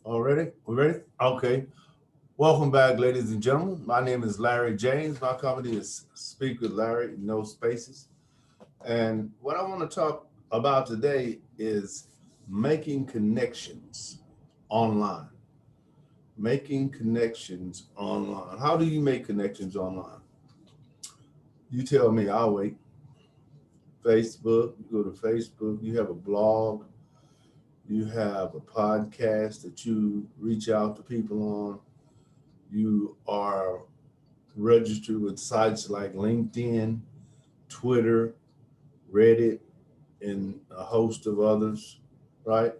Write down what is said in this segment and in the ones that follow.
Already? We ready? Okay. Welcome back, ladies and gentlemen. My name is Larry James. My company is Speak with Larry, no spaces. And what I want to talk about today is making connections online. Making connections online. How do you make connections online? You tell me, I'll wait. Facebook, you go to Facebook, you have a blog, you have a podcast that you reach out to people on, you are registered with sites like LinkedIn, Twitter, Reddit, and a host of others, right?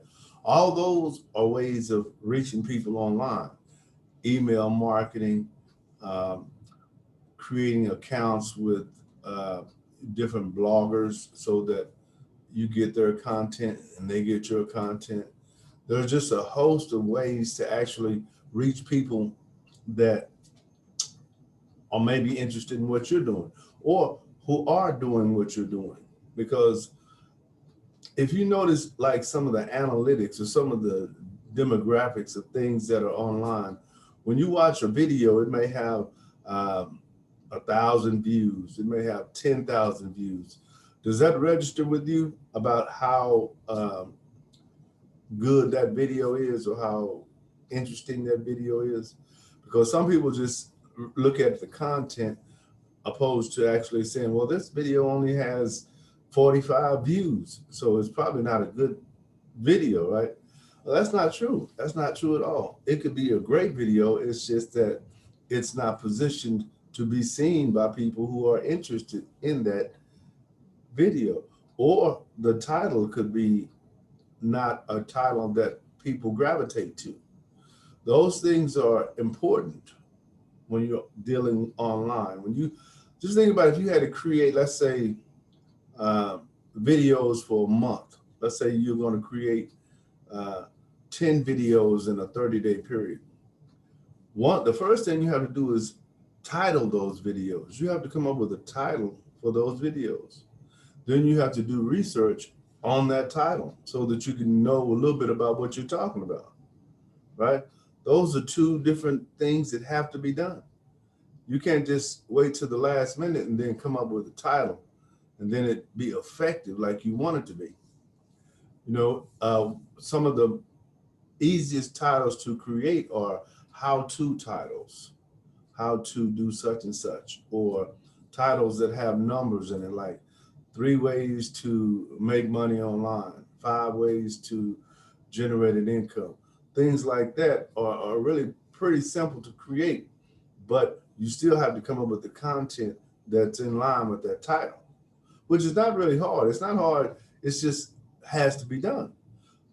All those are ways of reaching people online. Email marketing, um, creating accounts with uh, different bloggers so that you get their content and they get your content. There's just a host of ways to actually reach people that or maybe interested in what you're doing or who are doing what you're doing. Because if you notice, like some of the analytics or some of the demographics of things that are online, when you watch a video, it may have 1,000 views, it may have 10,000 views. Does that register with you about how good that video is or how interesting that video is? Because some people just look at the content opposed to actually saying, well, this video only has 45 views, so it's probably not a good video, right? Well, that's not true. That's not true at all. It could be a great video. It's just that it's not positioned to be seen by people who are interested in that video. Or the title could be not a title that people gravitate to. Those things are important when you're dealing online. When you just think about if you had to create, let's say, uh, videos for a month. Let's say you're going to create uh, 10 videos in a 30-day period. The first thing you have to do is title those videos. You have to come up with a title for those videos. Then you have to do research on that title so that you can know a little bit about what you're talking about, right? Those are two different things that have to be done. You can't just wait till the last minute and then come up with a title and then it be effective like you want it to be. Some of the easiest titles to create are how-to titles, how to do such and such, or titles that have numbers in it, like 3 ways to make money online, 5 ways to generate an income. Things like that are really pretty simple to create, but you still have to come up with the content that's in line with that title, which is not really hard. It's not hard. It's just has to be done.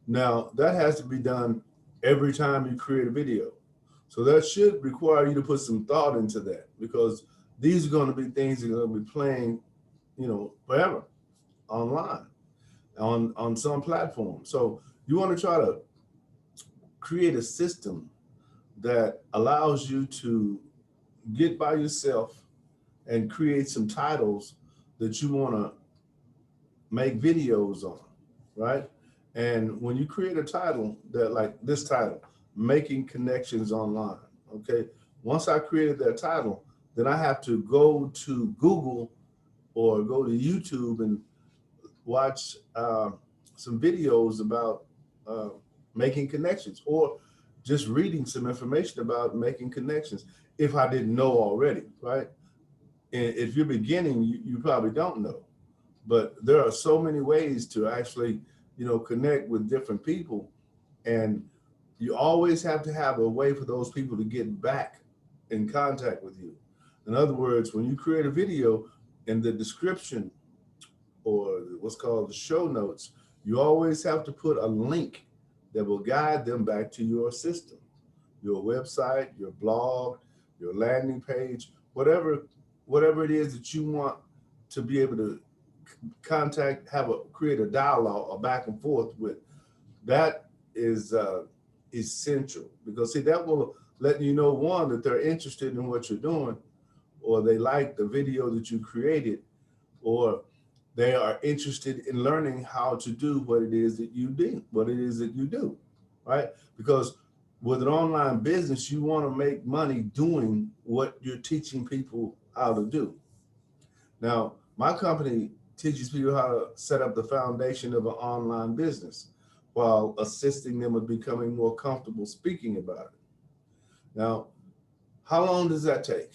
Now, that has to be done every time you create a video. So that should require you to put some thought into that because these are going to be things that are going to be playing, forever online on some platform. So you want to try to create a system that allows you to get by yourself and create some titles that you want to make videos on, right? And when you create a title that like this title, Making Connections Online, okay? Once I created that title, then I have to go to Google or go to YouTube and watch some videos about uh, making connections or just reading some information about making connections if I didn't know already, right? And if you're beginning, you probably don't know. But there are so many ways to actually, connect with different people. And you always have to have a way for those people to get back in contact with you. In other words, when you create a video, in the description or what's called the show notes, you always have to put a link that will guide them back to your system, your website, your blog, your landing page, whatever it is that you want to be able to contact, create a dialogue, a back and forth with. That is essential because see that will let you know one that they're interested in what you're doing, or they like the video that you created, or they are interested in learning how to do what it is that you do, right? Because with an online business, you want to make money doing what you're teaching people how to do. Now, my company teaches people how to set up the foundation of an online business while assisting them with becoming more comfortable speaking about it. Now, how long does that take?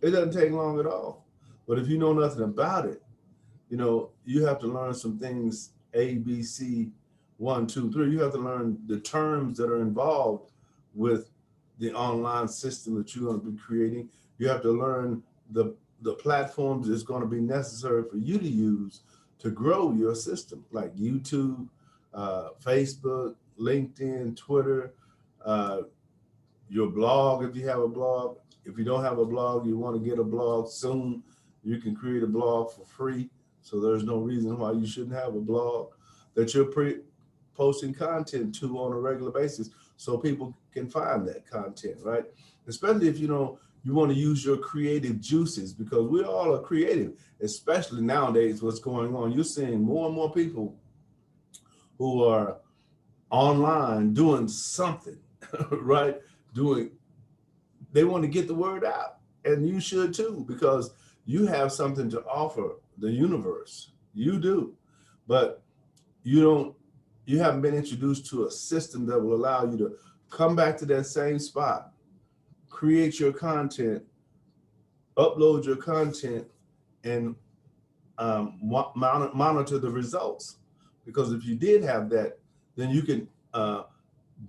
It doesn't take long at all. But if you know nothing about it, you have to learn some things, A, B, C, one, two, three. You have to learn the terms that are involved with the online system that you're going to be creating. You have to learn the platforms that's going to be necessary for you to use to grow your system, like YouTube, Facebook, LinkedIn, Twitter, uh, your blog if you have a blog. If you don't have a blog, you want to get a blog soon, you can create a blog for free. So there's no reason why you shouldn't have a blog that you're posting content to on a regular basis so people can find that content, right? Especially if you want to use your creative juices, because we all are creative, especially nowadays what's going on. You're seeing more and more people who are online doing something, right? Doing They want to get the word out, and you should too, because you have something to offer the universe. You do, but you don't. You haven't been introduced to a system that will allow you to come back to that same spot, create your content, upload your content, and monitor the results. Because if you did have that, then you can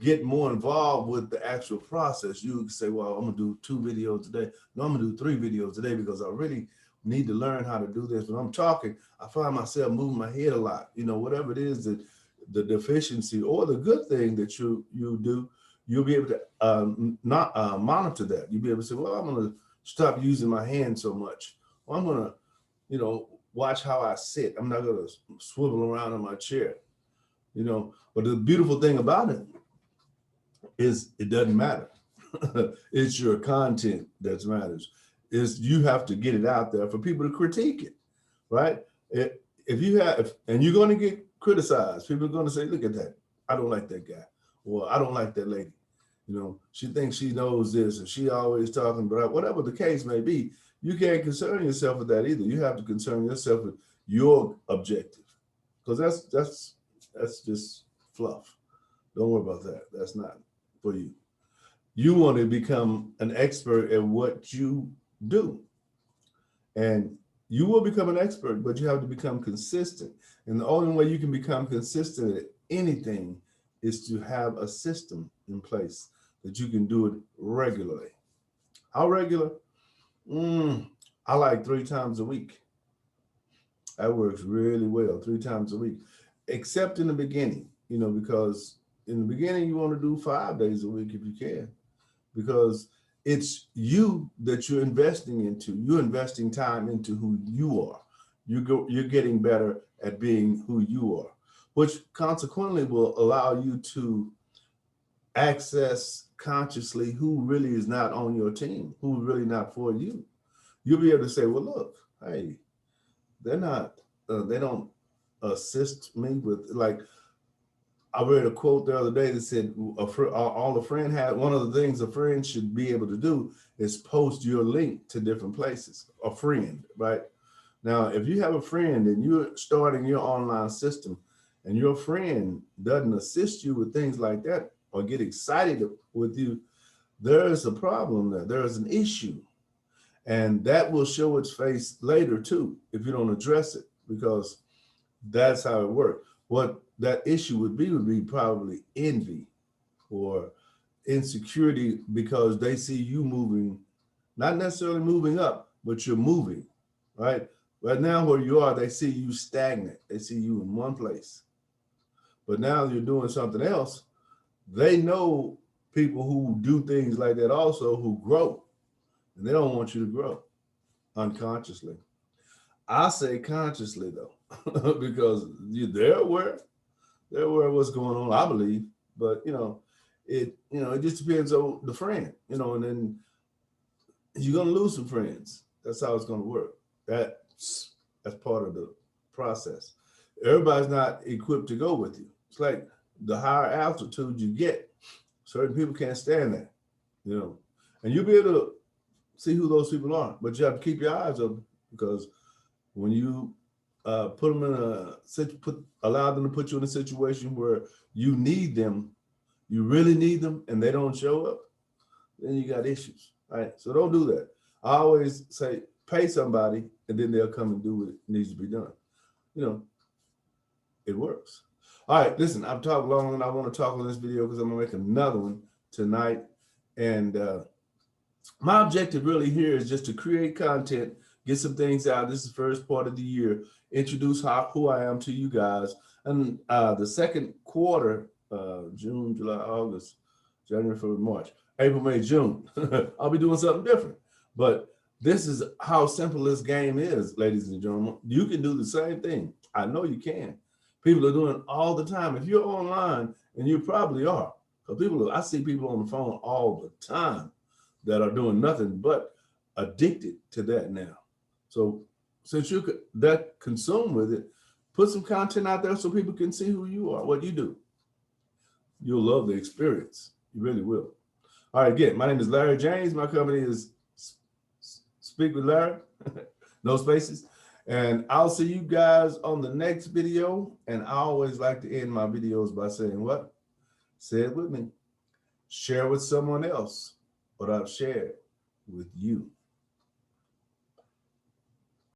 get more involved with the actual process. You can say, well, I'm gonna do 2 videos today. No, I'm gonna do 3 videos today because I really need to learn how to do this. When I'm talking, I find myself moving my head a lot. Whatever it is that the deficiency or the good thing that you do, you'll be able to not monitor that. You'll be able to say, well, I'm gonna stop using my hand so much. Well, I'm gonna, watch how I sit. I'm not gonna swivel around in my chair. But the beautiful thing about it is it doesn't matter. It's your content that matters. Is you have to get it out there for people to critique it, right? If you have, and you're going to get criticized, people are going to say, look at that. I don't like that guy. Or I don't like that lady. She thinks she knows this, or she always talking about whatever the case may be. You can't concern yourself with that either. You have to concern yourself with your objective, because that's just fluff. Don't worry about that. That's not for you. You want to become an expert at what you do. And you will become an expert, but you have to become consistent. And the only way you can become consistent at anything is to have a system in place that you can do it regularly. How regular? I like 3 times a week. That works really well, 3 times a week, except in the beginning, because in the beginning you want to do 5 days a week if you can, because it's you that you're investing into. You're investing time into who you are. You're getting better at being who you are, which consequently will allow you to access consciously who really is not on your team, who's really not for you. You'll be able to say, well, look, hey, they're not, they don't assist me with, like, I read a quote the other day that said, all a friend had, one of the things a friend should be able to do is post your link to different places, a friend, right? Now, if you have a friend and you're starting your online system and your friend doesn't assist you with things like that or get excited with you, there is a problem there. There is an issue. And that will show its face later too, if you don't address it, because that's how it works. What that issue would be probably envy or insecurity, because they see you moving, not necessarily moving up, but you're moving, right? Right now where you are, they see you stagnant. They see you in one place. But now you're doing something else. They know people who do things like that also, who grow, and they don't want you to grow unconsciously. I say consciously though, because they're aware of what's going on, I believe. But it just depends on the friend, and then you're gonna lose some friends. That's how it's gonna work. That's part of the process. Everybody's not equipped to go with you. It's like the higher altitude you get, Certain people can't stand that, you know, and you'll be able to see who those people are, but you have to keep your eyes open because when you put them in allow them to put you in a situation where you need them, you really need them, and they don't show up, then you got issues, right? So don't do that. I always say, pay somebody, and then they'll come and do what needs to be done. You know, it works. All right, listen, I've talked long and I want to talk on this video because I'm gonna make another one tonight. And my objective really here is just to create content, get some things out. This is the first part of the year, introduce who I am to you guys. And the second quarter, June, July, August, January, February, March, April, May, June, I'll be doing something different. But this is how simple this game is, ladies and gentlemen. You can do the same thing. I know you can. People are doing it all the time. If you're online, and you probably are, because I see people on the phone all the time that are doing nothing but addicted to that now. So since you could that consume with it, put some content out there so people can see who you are, what you do. You'll love the experience. You really will. All right, again, my name is Larry James. My company is Speak with Larry, no spaces. And I'll see you guys on the next video. And I always like to end my videos by saying what? Say it with me. Share with someone else what I've shared with you.